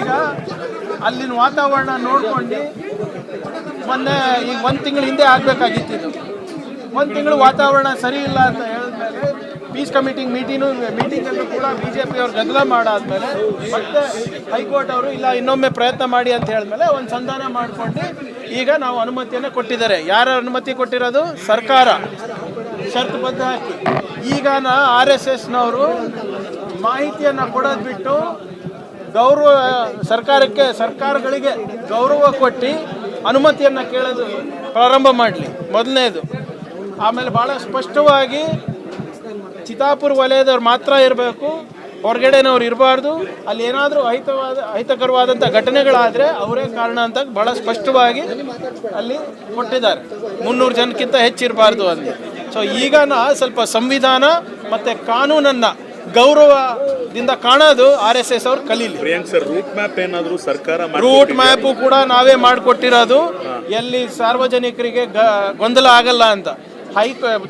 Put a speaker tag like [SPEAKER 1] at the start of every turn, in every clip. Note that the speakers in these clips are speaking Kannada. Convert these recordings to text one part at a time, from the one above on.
[SPEAKER 1] ಈಗ ಅಲ್ಲಿನ ವಾತಾವರಣ ನೋಡ್ಕೊಂಡು ಮೊನ್ನೆ ಈಗ 1 ತಿಂಗಳ ಹಿಂದೆ ಆಗಬೇಕಾಗಿತ್ತು. 1 ತಿಂಗಳು ವಾತಾವರಣ ಸರಿ ಇಲ್ಲ ಅಂತ ಹೇಳಿದ್ಮೇಲೆ ಪೀಸ್ ಕಮಿಟಿ ಮೀಟಿಂಗಲ್ಲೂ ಕೂಡ BJP ಅವ್ರು ಗದ್ದಲ ಮಾಡಾದ್ಮೇಲೆ ಮತ್ತೆ ಹೈಕೋರ್ಟ್ ಅವರು ಇಲ್ಲ ಇನ್ನೊಮ್ಮೆ ಪ್ರಯತ್ನ ಮಾಡಿ ಅಂತ ಹೇಳಿದ್ಮೇಲೆ ಒಂದು ಸಂಧಾನ ಮಾಡ್ಕೊಂಡು ಈಗ ನಾವು ಅನುಮತಿಯನ್ನು ಕೊಟ್ಟಿದ್ದಾರೆ. ಯಾರ ಅನುಮತಿ ಕೊಟ್ಟಿರೋದು? ಸರ್ಕಾರ ಷರತ್ತುಬದ್ಧ ಹಾಕಿ. ಈಗ RSSನವರು ಮಾಹಿತಿಯನ್ನು ಕೊಡೋದು ಬಿಟ್ಟು ಸರ್ಕಾರಗಳಿಗೆ ಗೌರವ ಕೊಟ್ಟು ಅನುಮತಿಯನ್ನು ಕೇಳೋದು ಪ್ರಾರಂಭ ಮಾಡಲಿ ಮೊದಲನೇದು. ಆಮೇಲೆ ಭಾಳ ಸ್ಪಷ್ಟವಾಗಿ ಚಿತ್ತಾಪುರ ವಲಯದವ್ರು ಮಾತ್ರ ಇರಬೇಕು, ಹೊರಗಡೆನವ್ರು ಇರಬಾರ್ದು. ಅಲ್ಲಿ ಏನಾದರೂ ಅಹಿತಕರವಾದಂಥ ಘಟನೆಗಳಾದರೆ ಅವರೇ ಕಾರಣ ಅಂತ ಭಾಳ ಸ್ಪಷ್ಟವಾಗಿ ಅಲ್ಲಿ ಕೊಟ್ಟಿದ್ದಾರೆ. 300 ಜನಕ್ಕಿಂತ ಹೆಚ್ಚಿರಬಾರ್ದು ಅಂತ. ಸೊ ಈಗ ಸ್ವಲ್ಪ ಸಂವಿಧಾನ ಮತ್ತು ಕಾನೂನನ್ನು ಗೌರವದಿಂದ ಕಾಣೋದು RSS ಅವ್ರು ಕಲೀಲಿ.
[SPEAKER 2] ರೂಟ್ ಮ್ಯಾಪ್ ಏನಾದರೂ ಸರ್ಕಾರ
[SPEAKER 1] ರೂಟ್ ಮ್ಯಾಪು ಕೂಡ ನಾವೇ ಮಾಡಿಕೊಟ್ಟಿರೋದು, ಎಲ್ಲಿ ಸಾರ್ವಜನಿಕರಿಗೆ ಗೊಂದಲ ಆಗಲ್ಲ ಅಂತ.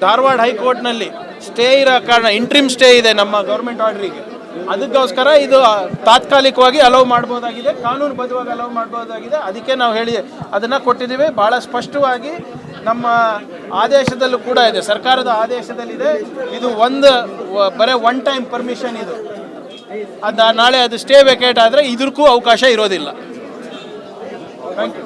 [SPEAKER 1] ಧಾರವಾಡ ಹೈಕೋರ್ಟ್ನಲ್ಲಿ ಸ್ಟೇ ಇರೋ ಕಾರಣ ಇಂಟ್ರಿಮ್ ಸ್ಟೇ ಇದೆ ನಮ್ಮ ಗೌರ್ಮೆಂಟ್ ಆರ್ಡ್ರಿಗೆ. ಅದಕ್ಕೋಸ್ಕರ ಇದು ತಾತ್ಕಾಲಿಕವಾಗಿ ಅಲೌ ಮಾಡ್ಬೋದಾಗಿದೆ, ಕಾನೂನುಬದ್ಧವಾಗಿ ಅಲೌ ಮಾಡ್ಬೋದಾಗಿದೆ. ಅದಕ್ಕೆ ನಾವು ಅದನ್ನು ಕೊಟ್ಟಿದ್ದೀವಿ. ಭಾಳ ಸ್ಪಷ್ಟವಾಗಿ ನಮ್ಮ ಆದೇಶದಲ್ಲೂ ಕೂಡ ಇದೆ, ಸರ್ಕಾರದ ಆದೇಶದಲ್ಲಿದೆ. ಇದು ಬರೀ 1 ಟೈಮ್ ಪರ್ಮಿಷನ್ ಇದು. ನಾಳೆ ಅದು ಸ್ಟೇ ವೇಕೇಟ್ ಆದರೆ ಇದಕ್ಕೂ ಅವಕಾಶ ಇರೋದಿಲ್ಲ. Thank you.